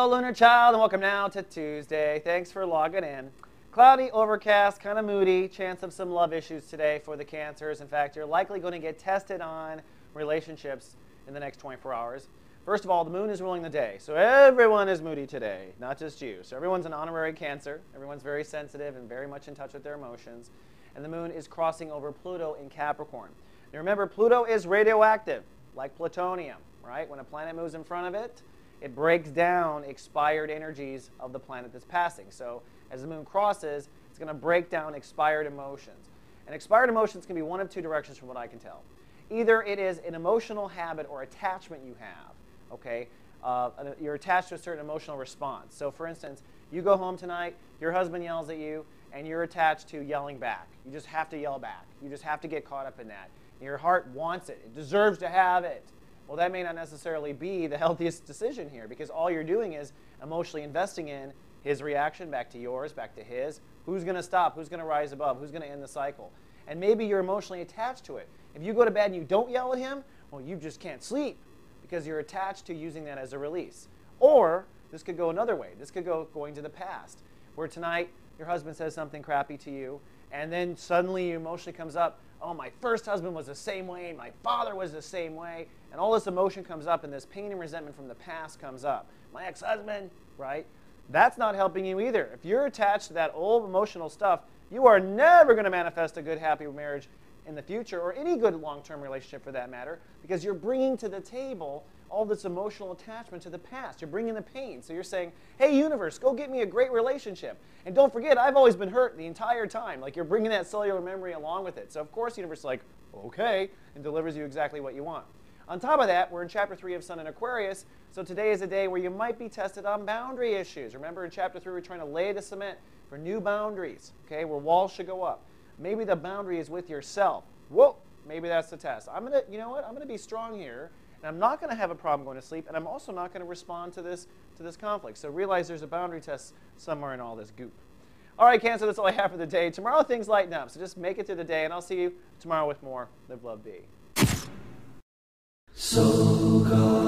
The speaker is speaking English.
Hello, Lunar Child, and welcome now to Tuesday. Thanks for logging in. Cloudy, overcast, kind of moody, chance of some love issues today for the Cancers. In fact, you're likely going to get tested on relationships in the next 24 hours. First of all, the moon is ruling the day, so everyone is moody today, not just you. So everyone's an honorary Cancer. Everyone's very sensitive and very much in touch with their emotions. And the moon is crossing over Pluto in Capricorn. Now remember, Pluto is radioactive, like plutonium, right? When a planet moves in front of it, it breaks down expired energies of the planet that's passing. So as the moon crosses, it's going to break down expired emotions. And expired emotions can be one of two directions from what I can tell. Either it is an emotional habit or attachment you have, okay? You're attached to a certain emotional response. So for instance, you go home tonight, your husband yells at you, and you're attached to yelling back. You just have to yell back. You just have to get caught up in that. Your heart wants it. It deserves to have it. Well, that may not necessarily be the healthiest decision here, because all you're doing is emotionally investing in his reaction back to yours, back to his. Who's going to stop? Who's going to rise above? Who's going to end the cycle? And maybe you're emotionally attached to it. If you go to bed and you don't yell at him, well, you just can't sleep because you're attached to using that as a release. Or this could go another way. This could go going to the past, where tonight your husband says something crappy to you, and then suddenly emotionally comes up, oh, my first husband was the same way, and my father was the same way, and all this emotion comes up, and this pain and resentment from the past comes up. My ex-husband, right? That's not helping you either. If you're attached to that old emotional stuff, you are never going to manifest a good, happy marriage in the future, or any good long-term relationship for that matter, because you're bringing to the table all this emotional attachment to the past. You're bringing the pain. So you're saying, hey, universe, go get me a great relationship. And don't forget, I've always been hurt the entire time. Like, you're bringing that cellular memory along with it. So of course, the universe is like, okay, and delivers you exactly what you want. On top of that, we're in Chapter 3 of Sun in Aquarius, so today is a day where you might be tested on boundary issues. Remember, in Chapter 3, we're trying to lay the cement for new boundaries, okay, where walls should go up. Maybe the boundary is with yourself. Whoa, maybe that's the test. You know what, I'm going to be strong here, and I'm not going to have a problem going to sleep, and I'm also not going to respond to this conflict. So realize there's a boundary test somewhere in all this goop. All right, Cancer, that's all I have for the day. Tomorrow, things lighten up, so just make it through the day, and I'll see you tomorrow with more Live, Love, Be. So God.